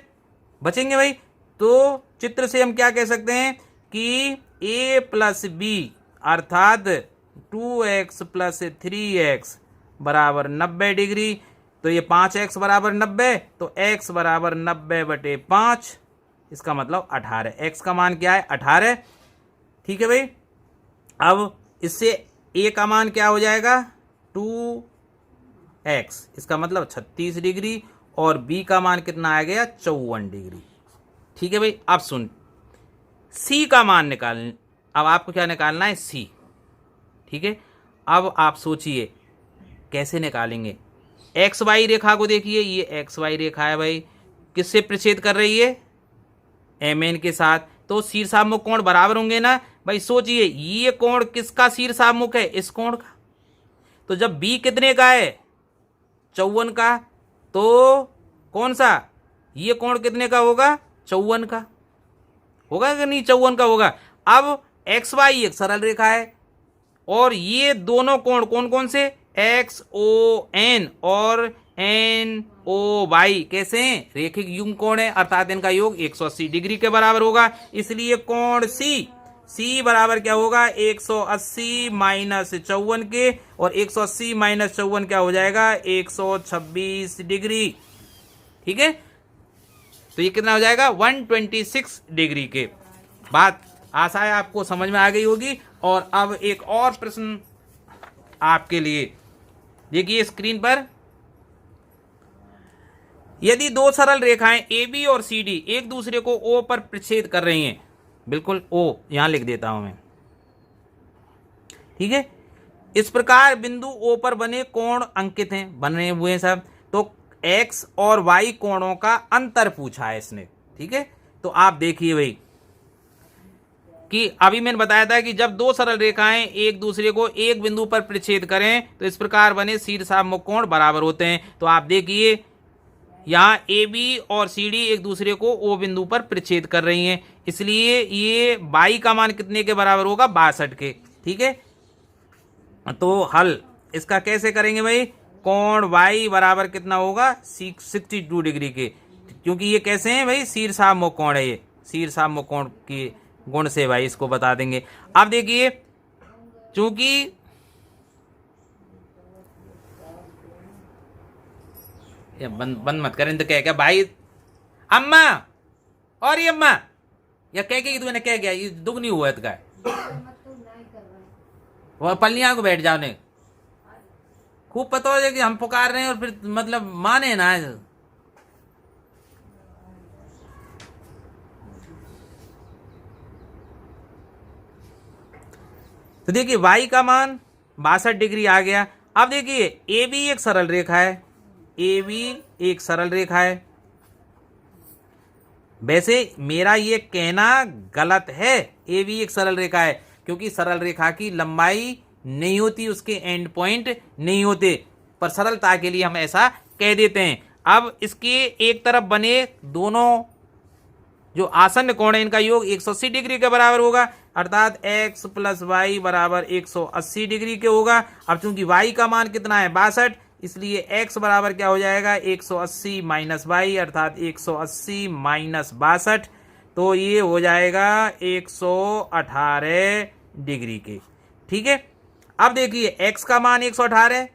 Speaker 1: बचेंगे भाई। तो चित्र से हम क्या कह सकते हैं कि A प्लस B अर्थात 2x प्लस 3x बराबर 90 डिग्री। तो ये 5x बराबर 90, तो x बराबर 90/5, इसका मतलब 18। x का मान क्या है 18, ठीक है भाई। अब इससे A का मान क्या हो जाएगा 2x, इसका मतलब 36 डिग्री, और B का मान कितना आ गया 54 डिग्री, ठीक है भाई। अब सुन, C का मान निकाल, अब आपको क्या निकालना है C, ठीक है। अब आप सोचिए कैसे निकालेंगे। XY रेखा को देखिए, ये XY रेखा है भाई, किससे प्रच्छेद कर रही है MN के साथ, तो शीर्षाभिमुख कोण बराबर होंगे ना भाई। सोचिए ये कोण किसका शीर्षाभिमुख है, इस कोण का। तो जब B कितने का है 54 का, तो कौन सा ये कोण कितने का होगा 54 का होगा कि नहीं, 54 का होगा। अब XY एक सरल रेखा है, और ये दोनों कोण कौन कौन से XON और NOY कैसे हैं, रेखिक युग्म कोण है, अर्थात इनका योग 180 डिग्री के बराबर होगा। इसलिए कोण C बराबर क्या होगा 180 माइनस 54 के, और 180 माइनस 54 क्या हो जाएगा 126 डिग्री, ठीक है। तो ये कितना हो जाएगा 126 डिग्री के। बात आशा है आपको समझ में आ गई होगी। और अब एक और प्रश्न आपके लिए, देखिए स्क्रीन पर, यदि दो सरल रेखाएं ए बी और सी डी एक दूसरे को ओ पर प्रतिच्छेद कर रही हैं, बिल्कुल ओ यहां लिख देता हूं मैं, ठीक है। इस प्रकार बिंदु ओ पर बने कोण अंकित हैं, बने हुए हैं सब। तो एक्स और वाई कोणों का अंतर पूछा है इसने, ठीक है। तो आप देखिए भाई कि अभी मैंने बताया था कि जब दो सरल रेखाएं एक दूसरे को एक बिंदु पर प्रतिच्छेद करें तो इस प्रकार बने शीर्षाभिमुख कोण बराबर होते हैं। तो आप देखिए यहाँ ए बी और सी डी एक दूसरे को ओ बिंदु पर प्रतिच्छेद कर रही हैं, इसलिए ये बाई का मान कितने के बराबर होगा, 62 के, ठीक है। तो हल इसका कैसे करेंगे भाई, कोण वाई बराबर कितना होगा, 62 डिग्री के, क्योंकि ये कैसे हैं भाई, शीर्षाभिमुख कोण है, ये शीर्षाभिमुख कोण के गुण से भाई इसको बता देंगे। अब देखिए चूंकि बंद मत करें तो क्या भाई, अम्मा और ये अम्मा या कह के तूने क्या ये दुख नहीं हुआ इसका, वो पल्लियां को बैठ जाओ ने, खूब पता हो जाए कि हम पुकार रहे हैं और फिर मतलब माने ना। तो देखिए y का मान 62 डिग्री आ गया। अब देखिए ए बी एक सरल रेखा है, ए बी एक सरल रेखा है। वैसे मेरा ये कहना गलत है, ए बी एक सरल रेखा है, क्योंकि सरल रेखा की लंबाई नहीं होती, उसके एंड पॉइंट नहीं होते, पर सरलता के लिए हम ऐसा कह देते हैं। अब इसके एक तरफ बने दोनों जो आसन्न कोण है इनका योग 180 डिग्री के बराबर होगा, अर्थात x प्लस वाई बराबर 180 डिग्री के होगा। अब चूंकि y का मान कितना है, 62, इसलिए x बराबर क्या हो जाएगा, 180 माइनस वाई, अर्थात 180 माइनस 62, तो ये हो जाएगा 118 डिग्री के, ठीक है। अब देखिए x का मान 118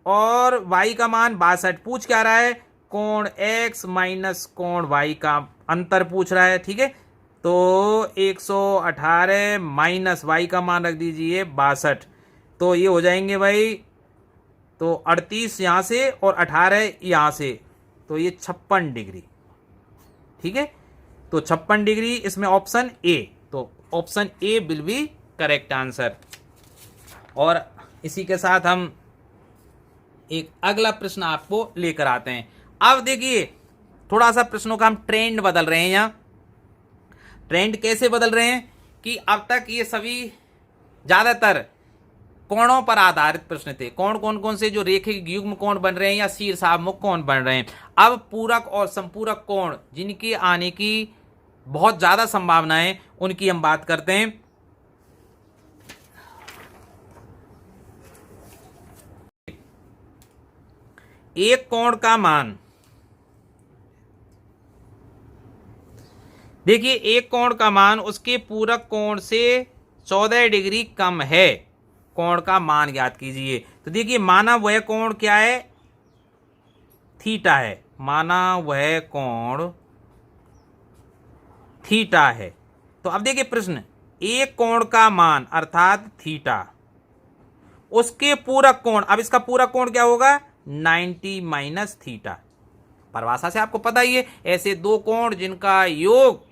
Speaker 1: और y का मान 62, पूछ क्या रहा है, कोण x माइनस कोण y का अंतर पूछ रहा है, ठीक है। तो 118 माइनस वाई का मान रख दीजिए 62, तो ये हो जाएंगे भाई, तो 38 यहाँ से और 18 यहाँ से, तो ये 56 डिग्री, ठीक है। तो 56 डिग्री इसमें ऑप्शन ए, तो option A will be correct answer. और इसी के साथ हम एक अगला प्रश्न आपको लेकर आते हैं। अब देखिए थोड़ा सा प्रश्नों का हम ट्रेंड बदल रहे हैं, यहाँ ट्रेंड कैसे बदल रहे हैं कि अब तक ये सभी ज्यादातर कोणों पर आधारित प्रश्न थे, कौन कौन से जो रेखिक युग्म कोण बन रहे हैं या शीर्षाभिमुख कोण बन रहे हैं। अब पूरक और संपूरक कोण जिनके आने की बहुत ज्यादा संभावना है उनकी हम बात करते हैं। एक कोण का मान, देखिए एक कोण का मान उसके पूरक कोण से 14 डिग्री कम है, कोण का मान ज्ञात कीजिए। तो देखिए माना वह कोण क्या है, थीटा है, माना वह कोण थीटा है। तो अब देखिए प्रश्न, एक कोण का मान अर्थात थीटा, उसके पूरक कोण, अब इसका पूरक कोण क्या होगा, 90 माइनस थीटा। परिभाषा से आपको पता ही है, ऐसे दो कोण जिनका योग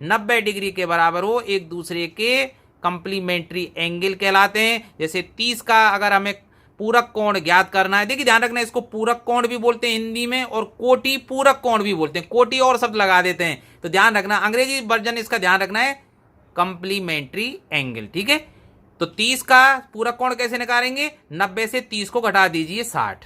Speaker 1: 90 डिग्री के बराबर हो एक दूसरे के कंप्लीमेंट्री एंगल कहलाते हैं। जैसे 30 का अगर हमें पूरक कोण ज्ञात करना है, देखिए ध्यान रखना, इसको पूरक कोण भी बोलते हैं हिंदी में और कोटि पूरक कोण भी बोलते हैं, कोटि और शब्द लगा देते हैं, तो ध्यान रखना, अंग्रेजी वर्जन इसका ध्यान रखना है कंप्लीमेंट्री एंगल, ठीक है। तो 30 का पूरक कोण कैसे निकालेंगे, 90 से 30 को घटा दीजिए 60,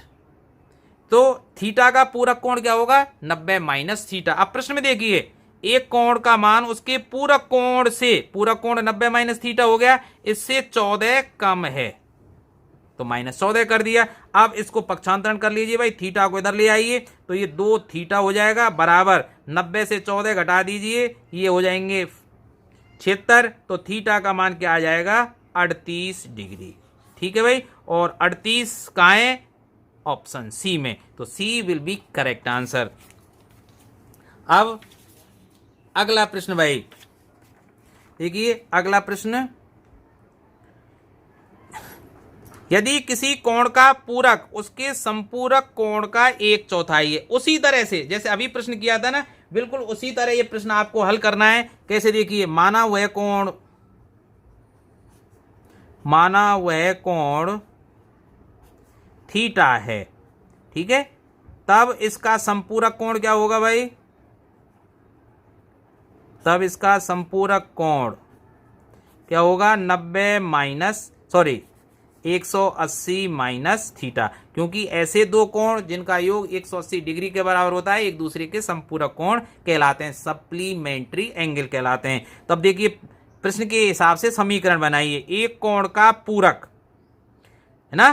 Speaker 1: तो थीटा का पूरक कोण क्या होगा, 90 माइनस थीटा। अब प्रश्न में देखिए एक कोण का मान उसके पूरक कोण से, पूरक कोण 90 माइनस थीटा हो गया, इससे 14 कम है, तो माइनस 14 कर दिया। अब इसको पक्षांतरण कर लीजिए भाई, थीटा को इधर ले आइए, तो ये 2 थीटा हो जाएगा बराबर 90 से 14 घटा दीजिए, ये हो जाएंगे 76, तो थीटा का मान क्या आ जाएगा, 38 डिग्री, ठीक है भाई। और 38 कहाँ है, ऑप्शन सी में, तो सी विल बी करेक्ट आंसर। अब अगला प्रश्न भाई, देखिए अगला प्रश्न, यदि किसी कोण का पूरक उसके संपूरक कोण का 1/4 है। उसी तरह से जैसे अभी प्रश्न किया था ना, बिल्कुल उसी तरह ये प्रश्न आपको हल करना है। कैसे, देखिए, माना वह कोण थीटा है, ठीक है, तब इसका संपूरक कोण क्या होगा भाई? तब इसका संपूरक कोण क्या होगा? 180 माइनस थीटा, क्योंकि ऐसे दो कोण जिनका योग 180 डिग्री के बराबर होता है एक दूसरे के संपूरक कोण कहलाते हैं, सप्लीमेंट्री एंगल कहलाते हैं। तब देखिए प्रश्न के हिसाब से समीकरण बनाइए। एक कोण का पूरक है ना,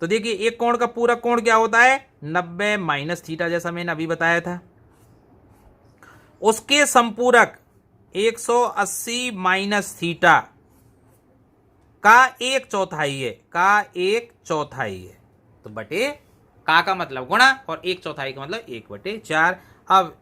Speaker 1: तो देखिए एक कोण का पूरक कोण क्या होता है? 90 माइनस थीटा, जैसा मैंने अभी बताया था। उसके संपूरक 180 माइनस थीटा का 1/4 है, तो बटे का मतलब गुणा और 1/4 का मतलब 1/4। अब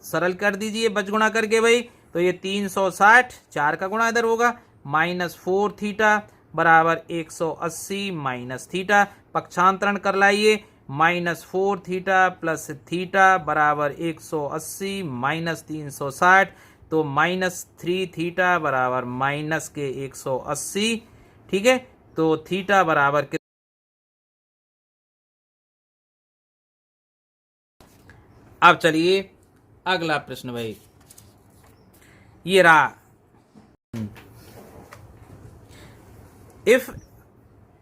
Speaker 1: सरल कर दीजिए बच गुणा करके भाई, तो ये 360, 4 का गुणा इधर होगा, -4 थीटा बराबर 180 माइनस थीटा। पक्षांतरण कर लाइए, -4 थीटा प्लस थीटा बराबर 180 माइनस 360, तो -3 थीटा बराबर माइनस के 180, ठीक है। तो थीटा बराबर के, अब चलिए अगला प्रश्न भाई, ये रहा।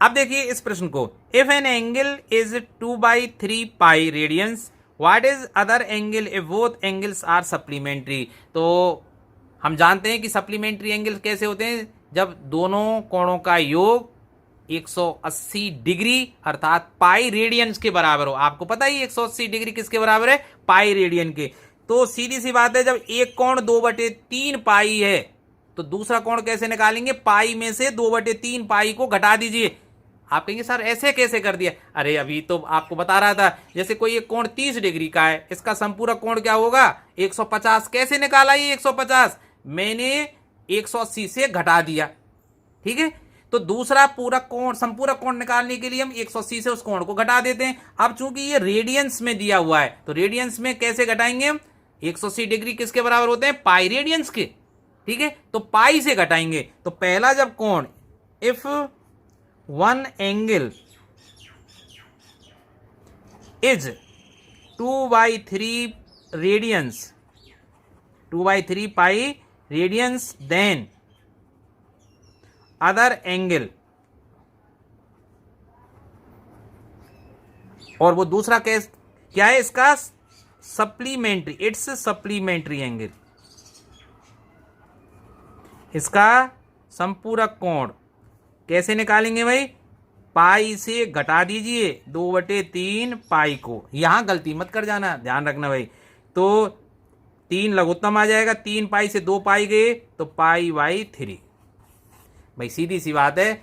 Speaker 1: अब देखिए इस प्रश्न को, if an angle is 2/3 pi radians, what is other angle if both angles are supplementary. तो हम जानते हैं कि सप्लीमेंट्री एंगल कैसे होते हैं, जब दोनों कोणों का योग 180 डिग्री अर्थात पाई रेडियंस के बराबर हो। आपको पता ही 180 डिग्री किसके बराबर है? पाई रेडियन के। तो सीधी सी बात है, जब एक कोण 2/3 पाई है तो दूसरा कोण कैसे निकालेंगे? पाई में से 2/3 पाई को घटा दीजिए। आप कहेंगे सर ऐसे कैसे कर दिया? अरे अभी तो आपको बता रहा था, जैसे कोई एक कोण 30 डिग्री का है, इसका संपूरक कोण क्या होगा? 150। कैसे निकाला ये 150? मैंने 180 से घटा दिया, ठीक है। तो दूसरा पूरक कोण, संपूरक कोण निकालने के लिए हम 180 से उस कोण को घटा देते हैं। अब चूंकि ये रेडियंस में दिया हुआ है, तो रेडियंस में कैसे घटाएंगे हम? 180 डिग्री किसके बराबर होते हैं? पाई रेडियंस के, ठीक है। तो पाई से घटाएंगे। तो पहला जब कोण, if one angle is 2/3 radians, 2/3 pi radians, then other angle, और वो दूसरा केस क्या है इसका? सप्लीमेंट्री, इट्स सप्लीमेंट्री एंगल, इसका संपूरक कोण कैसे निकालेंगे भाई? पाई से घटा दीजिए 2/3 पाई को। यहां गलती मत कर जाना, ध्यान रखना भाई। तो 3 लघुत्तम आ जाएगा, 3 पाई से 2 पाई गए तो π/3। भाई सीधी सी बात है,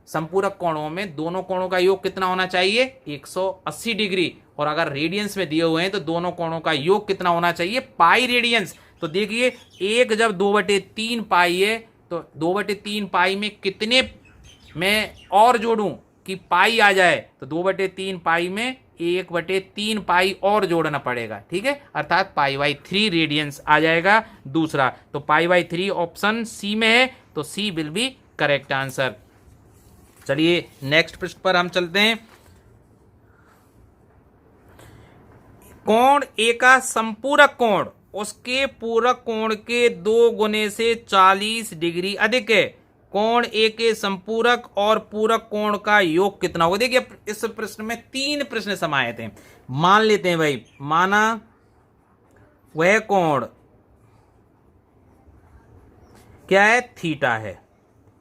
Speaker 1: संपूरक कोणों में दोनों कोणों का योग कितना होना चाहिए? 180 डिग्री। और अगर रेडियंस में दिए हुए हैं तो दोनों कोणों का योग कितना होना चाहिए? पाई रेडियंस। तो देखिए एक जब 2/3 पाई है, तो 2/3 पाई में कितने मैं और जोड़ूं कि पाई आ जाए? तो 2/3 पाई में 1/3 पाई और जोड़ना पड़ेगा, ठीक है। अर्थात π/3 रेडियंस आ जाएगा दूसरा। तो π/3 ऑप्शन सी में है, तो सी विल बी करेक्ट आंसर। चलिए नेक्स्ट प्रश्न पर हम चलते हैं। कोण ए का संपूरक कोण उसके पूरक कोण के 2 गुने से 40 डिग्री अधिक है। कोण ए के संपूरक और पूरक कोण का योग कितना होगा? देखिए इस प्रश्न में 3 प्रश्न समाये थे। मान लेते हैं भाई, माना वह कोण क्या है? थीटा है।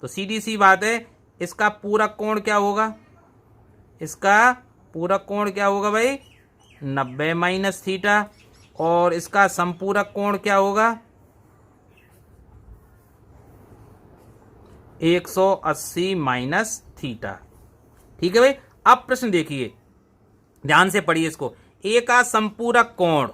Speaker 1: तो सीधी सी बात है, इसका पूरक कोण क्या होगा? इसका पूरक कोण क्या होगा भाई? 90 माइनस थीटा। और इसका संपूरक कोण क्या होगा? 180 माइनस थीटा, ठीक है भाई। अब प्रश्न देखिए, ध्यान से पढ़िए इसको। ए का संपूरक कोण,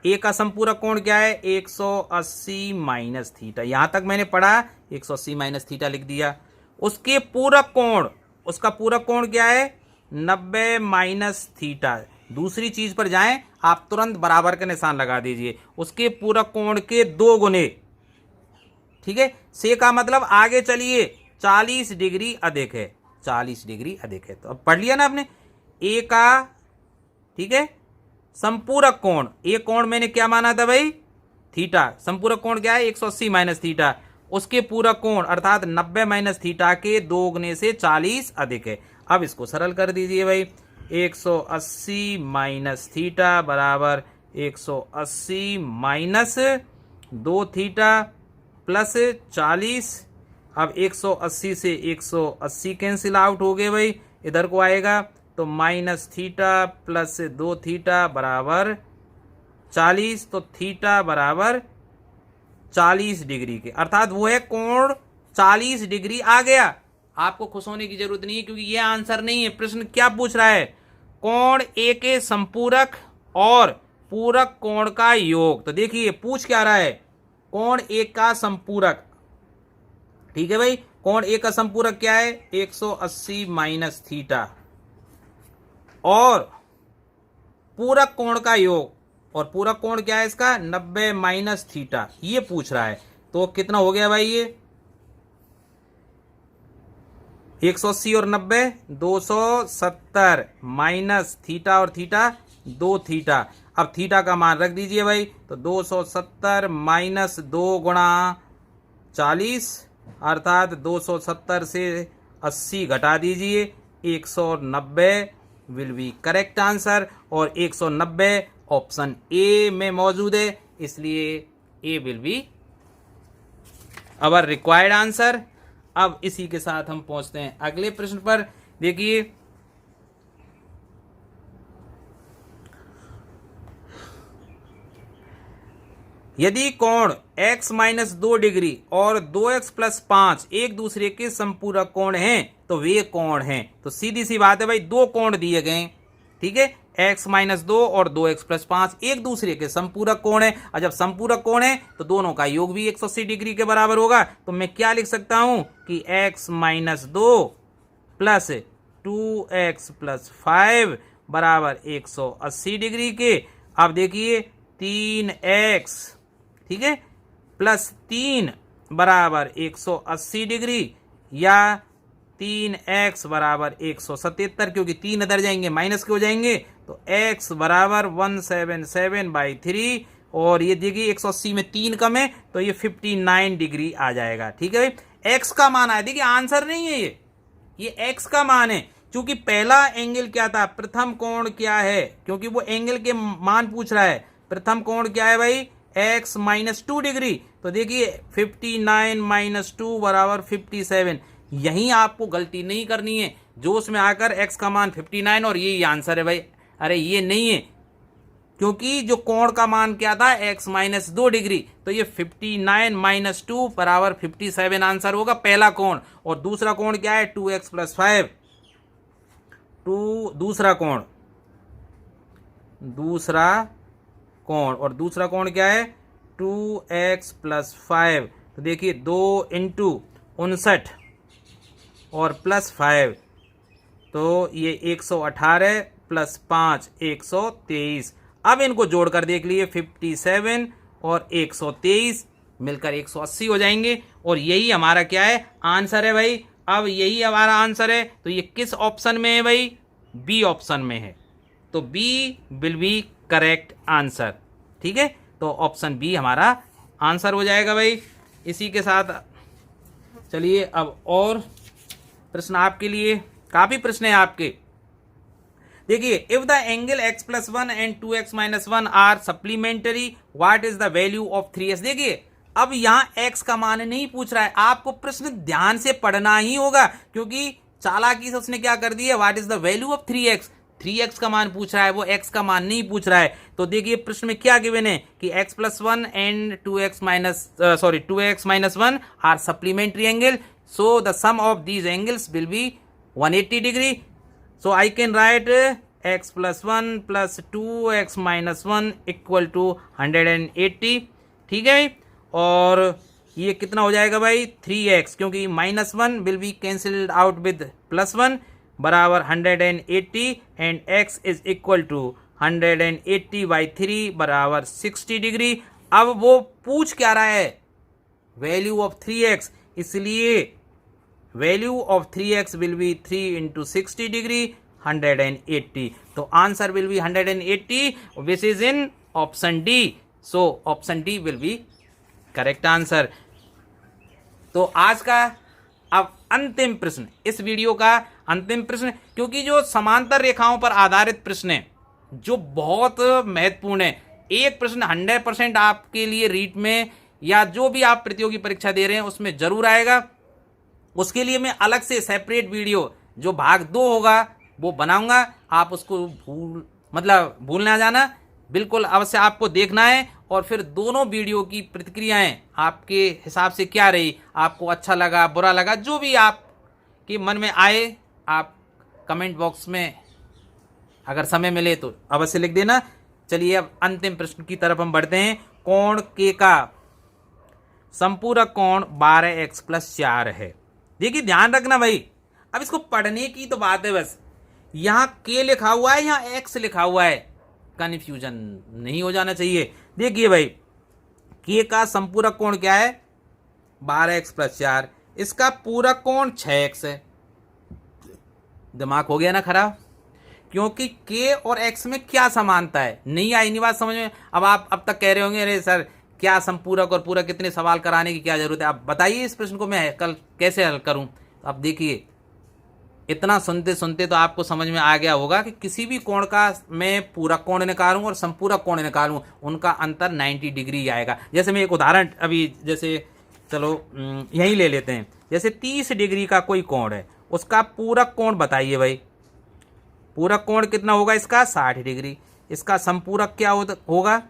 Speaker 1: ए का संपूरक कोण क्या है? 180 माइनस थीटा। यहां तक मैंने पढ़ा, 180 माइनस थीटा लिख दिया। उसके पूरक कोण उसका पूरक कोण क्या है 90 माइनस थीटा। दूसरी चीज पर जाएं, आप तुरंत बराबर का निशान लगा दीजिए, उसके पूरक कोण के 2 गुने। ठीक है, से का मतलब आगे चलिए 40 डिग्री अधिक है, 40 डिग्री अधिक है। तो अब पढ़ लिया ना आपने ए का, ठीक है, संपूरक कोण, ए कोण मैंने क्या माना था भाई थीटा, संपूरक कोण क्या है 180 माइनस थीटा, उसके पूरक कोण अर्थात 90 माइनस थीटा के 2 गुने से 40 अधिक है। अब इसको सरल कर दीजिए भाई, 180 माइनस थीटा बराबर 180 माइनस 2 थीटा प्लस 40। अब 180 से 180 कैंसिल आउट हो गए भाई, इधर को आएगा तो माइनस थीटा प्लस 2 थीटा बराबर 40। तो थीटा बराबर 40 डिग्री के, अर्थात वो है कोण 40 डिग्री आ गया। आपको खुश होने की जरूरत नहीं है क्योंकि ये आंसर नहीं है। प्रश्न क्या पूछ रहा है, कोण ए के संपूरक और पूरक कोण का योग। तो देखिए पूछ क्या रहा है, कोण ए का संपूरक, ठीक है भाई, कोण ए का संपूरक क्या है 180 माइनस थीटा, और पूरक कोण का योग, और पूरक कोण क्या है इसका 90 माइनस थीटा, ये पूछ रहा है। तो कितना हो गया भाई ये 180 और 90 270 माइनस थीटा और थीटा 2 थीटा। अब थीटा का मान रख दीजिए भाई, तो 270 माइनस 2 गुणा 40 अर्थात 270 से 80 घटा दीजिए, 190 विल बी करेक्ट आंसर। और 190 ऑप्शन ए में मौजूद है, इसलिए A will be our required answer. अब इसी के साथ हम पहुंचते हैं अगले प्रश्न पर। देखिए यदि कोण x माइनस 2 डिग्री और 2x प्लस 5 एक दूसरे के संपूरक कोण हैं तो वे कोण हैं। तो सीधी सी बात है भाई, दो कोण दिए गए, ठीक है, x माइनस 2 और 2x प्लस 5 एक दूसरे के संपूरक कोण है, और जब संपूरक कोण है तो दोनों का योग भी 180 डिग्री के बराबर होगा। तो मैं क्या लिख सकता हूं कि x minus 2 plus 2x plus 5 बराबर 180 डिग्री के। अब देखिए 3x, ठीक है, प्लस 3 बराबर 180 डिग्री, या 3x बराबर 177, क्योंकि 3 इधर जाएंगे माइनस के हो जाएंगे, तो x बराबर 177/3। और ये देखिए 180 में 3 कम है तो ये 59 डिग्री आ जाएगा। ठीक है, x का मान आया, देखिए आंसर नहीं है ये x का मान है। क्योंकि पहला एंगल क्या था, प्रथम कोण क्या है, क्योंकि वो एंगल के मान पूछ रहा है। प्रथम कोण क्या है भाई x माइनस 2 डिग्री, तो देखिए 59 माइनस 2 बराबर 57। यहीं आपको गलती नहीं करनी है, जोश में आकर x का मान 59 और यही आंसर है भाई। अरे ये नहीं है, क्योंकि जो कोण का मान क्या था x माइनस 2 डिग्री, तो ये 59 माइनस 2 बराबर 57 आंसर होगा पहला कोण। और दूसरा कोण क्या है 2x प्लस 5, दूसरा कोण और दूसरा कोण क्या है 2x प्लस 5। तो देखिए 2 इंटू 59 और प्लस 5, तो ये 118 प्लस 5 123। अब इनको जोड़कर देख लिए 57 और 123 मिलकर 180 हो जाएंगे, और यही हमारा क्या है आंसर है भाई। अब यही हमारा आंसर है, तो ये किस ऑप्शन में है भाई, बी ऑप्शन में है, तो B will be correct answer. ठीक है, तो ऑप्शन बी हमारा आंसर हो जाएगा भाई। इसी के साथ चलिए अब और प्रश्न आपके लिए, काफी प्रश्न है आपके। देखिए, if the angle x plus 1 and 2x minus 1 are supplementary, what is the value of 3x। देखिए अब यहां x का मान नहीं पूछ रहा है, आपको प्रश्न ध्यान से पढ़ना ही होगा, क्योंकि चालाकी से उसने क्या कर दिया, what is the value of 3x, 3x का मान पूछ रहा है, वो x का मान नहीं पूछ रहा है। तो देखिए प्रश्न में क्या गिवन है कि x plus 1 and 2x minus 1 are supplementary angle, so the sum of these angles will be 180 degree. So I can write x plus 1 plus 2x minus 1 equal to 180। ठीक है, और ये कितना हो जाएगा भाई 3x, क्योंकि -1 will be cancelled out with +1 बराबर 180 and x is equal to 180/3 बराबर 60 डिग्री। अब वो पूछ क्या रहा है, वैल्यू ऑफ 3x, इसलिए value of 3x will be 3 into 60 degree 180। तो answer will be 180 which is in option D. So option D will be correct answer. तो आज का अब अंतिम प्रश्न, इस वीडियो का अंतिम प्रश्न, क्योंकि जो समांतर रेखाओं पर आधारित प्रश्न है जो बहुत महत्वपूर्ण है, एक प्रश्न 100% आपके लिए रीट में या जो भी आप प्रतियोगी परीक्षा दे रहे हैं उसमें जरूर आएगा। उसके लिए मैं अलग से सेपरेट वीडियो जो भाग 2 होगा वो बनाऊंगा। आप उसको भूल ना जाना, बिल्कुल अवश्य आपको देखना है और फिर दोनों वीडियो की प्रतिक्रियाएं आपके हिसाब से क्या रही, आपको अच्छा लगा बुरा लगा, जो भी आपके मन में आए आप कमेंट बॉक्स में अगर समय मिले तो अवश्य लिख देना। चलिए अब अंतिम प्रश्न की तरफ हम बढ़ते हैं। कोण के का संपूरक कोण 12x + 4 है। देखिए ध्यान रखना भाई, अब इसको पढ़ने की तो बात है, बस यहाँ के लिखा हुआ है यहाँ x लिखा हुआ है, कन्फ्यूजन नहीं हो जाना चाहिए। देखिए भाई के का संपूरक कोण क्या है 12x + 4, इसका पूरक कोण 6x है। दिमाग हो गया ना खराब, क्योंकि के और x में क्या समानता है, नहीं आई नहीं बात समझ में। अब आप अब तक कह रहे होंगे अरे सर क्या संपूरक और पूरक कितने सवाल कराने की क्या जरूरत है, आप बताइए इस प्रश्न को मैं कल कैसे हल करूं। तो अब देखिए इतना सुनते सुनते तो आपको समझ में आ गया होगा कि किसी भी कोण का मैं पूरक कोण निकालूं और संपूरक कोण निकालूं उनका अंतर 90 डिग्री आएगा। जैसे मैं एक उदाहरण अभी जैसे चलो यही ले लेते हैं, जैसे 30 डिग्री का कोई कोण है, उसका पूरक कोण बताइए भाई। पूरक कोण कितना होगा इसका 60 डिग्री। इसका संपूरक क्या होगा,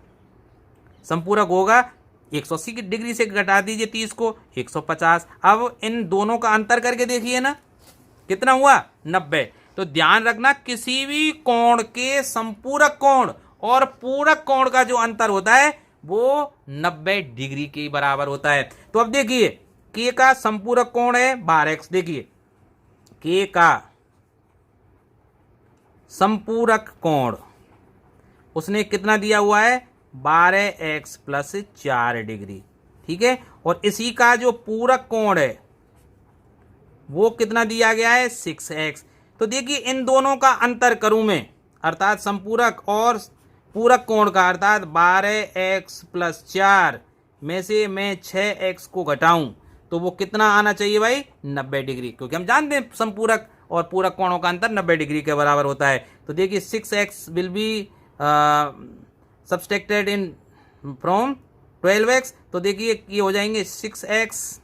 Speaker 1: संपूरक होगा 180 डिग्री से घटा दीजिए 30 को 150। अब इन दोनों का अंतर करके देखिए ना कितना हुआ 90। तो ध्यान रखना किसी भी कोण के संपूरक कोण और पूरक कोण का जो अंतर होता है वो 90 डिग्री के बराबर होता है। तो अब देखिए के का संपूरक कोण है 12x, देखिए के का संपूरक कोण उसने कितना दिया हुआ है 12x + 4 डिग्री, ठीक है। और इसी का जो पूरक कोण है वो कितना दिया गया है 6x। तो देखिए इन दोनों का अंतर करूं मैं, अर्थात संपूरक और पूरक कोण का, अर्थात 12x + 4 में से मैं 6x को घटाऊं तो वो कितना आना चाहिए भाई 90 डिग्री, क्योंकि हम जानते हैं संपूरक और पूरक कोणों का अंतर 90 डिग्री के बराबर होता है। तो देखिए 6x will be subtracted in from 12x। तो देखिए ये हो जाएंगे 6x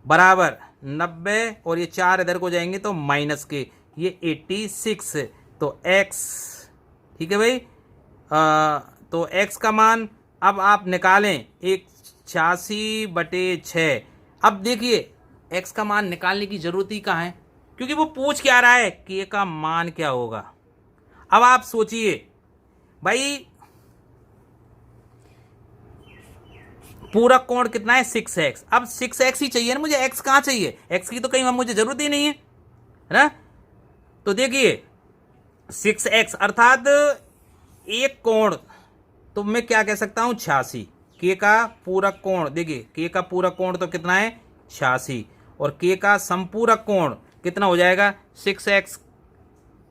Speaker 1: बराबर 90 और ये 4 इधर को जाएंगे तो माइनस के ये 86। तो x, ठीक है भाई, तो x का मान अब आप निकालें 186/6। अब देखिए x का मान निकालने की जरूरत ही कहाँ है, क्योंकि वो पूछ क्या रहा है k का मान क्या होगा। अब आप सोचिए भाई पूरक कोण कितना है 6x, अब 6x ही चाहिए ना मुझे, x कहाँ चाहिए, x की तो कहीं मुझे जरूरत ही नहीं है ना। तो देखिए 6x अर्थात एक कोण, तो मैं क्या कह सकता हूं 86। के का पूरक कोण, देखिए के का पूरक कोण तो कितना है 86 और के का संपूरक कोण कितना हो जाएगा 6x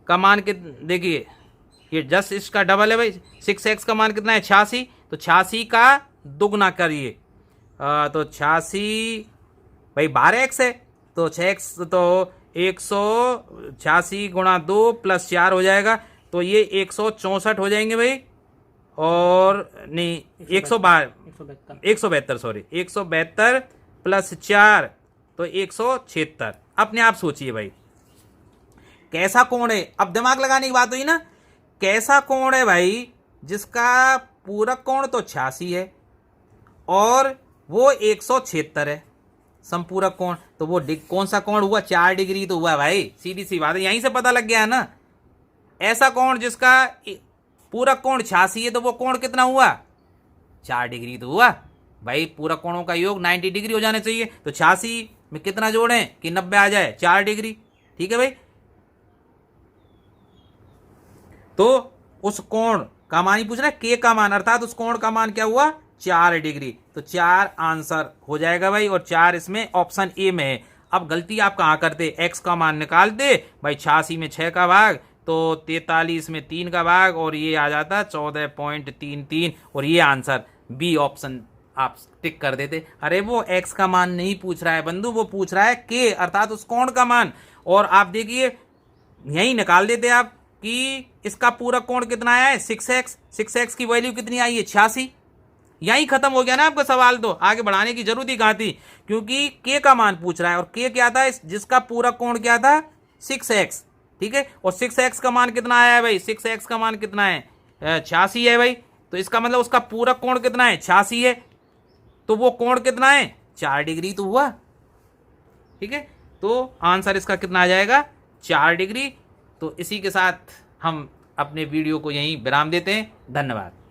Speaker 1: का मान देखिए ये जस्ट इसका डबल है भाई, 6x का मान कितना है 86, तो 86 का दुगना करिए तो 86 भाई 12x है तो 6x तो 186 × 2 + 4 हो जाएगा, तो ये 164 हो जाएंगे भाई, और नहीं 172 सॉरी 172 + 4 तो 176। अपने आप सोचिए भाई कैसा कोण है, अब दिमाग लगाने की बात हुई ना, कैसा कोण है भाई जिसका पूरक कोण तो 86 है और वो 176 है संपूरक कोण, तो वो कौन सा कोण हुआ 4 डिग्री तो हुआ भाई, सीधी सी बात है, यहीं से पता लग गया है ना। ऐसा कोण जिसका पूरक कोण 86 है तो वो कोण कितना हुआ 4 डिग्री तो हुआ। भाई पूरक कोणों का योग 90 डिग्री हो जाना चाहिए। तो 86 में कितना जोड़ें कि 90 आ जाए, 4 डिग्री। ठीक है भाई, तो उस कोण का मान ही पूछ रहा है, के का मान, अर्थात उस कोण का मान क्या हुआ, 4 डिग्री। तो 4 आंसर हो जाएगा भाई, और 4 इसमें ऑप्शन ए में है। अब गलती आप कहाँ करते, एक्स का मान निकालते भाई, 86 में 6 का भाग, तो 43 में 3 का भाग, और ये आ जाता 14.33, और ये आंसर बी ऑप्शन आप टिक कर देते। अरे वो एक्स का मान नहीं पूछ रहा है बंधु, वो पूछ रहा है के, अर्थात उस कोण का मान। और आप देखिए यही निकाल देते आप कि इसका पूरा कोण कितना आया है, 6x। 6x की वैल्यू कितनी आई है, 86। यही खत्म हो गया ना आपका सवाल, तो आगे बढ़ाने की जरूरत ही कहां थी, क्योंकि के का मान पूछ रहा है, और के क्या था, जिसका पूरा कोण क्या था, 6x। ठीक है, और 6x का मान कितना आया है भाई, 6x का मान कितना है, 86 है भाई। तो इसका मतलब उसका पूरा कोण कितना है, 86 है। तो वो कोण कितना है, 4 डिग्री तो हुआ। ठीक है, तो आंसर इसका कितना आ जाएगा, 4 डिग्री। तो इसी के साथ हम अपने वीडियो को यहीं विराम देते हैं। धन्यवाद।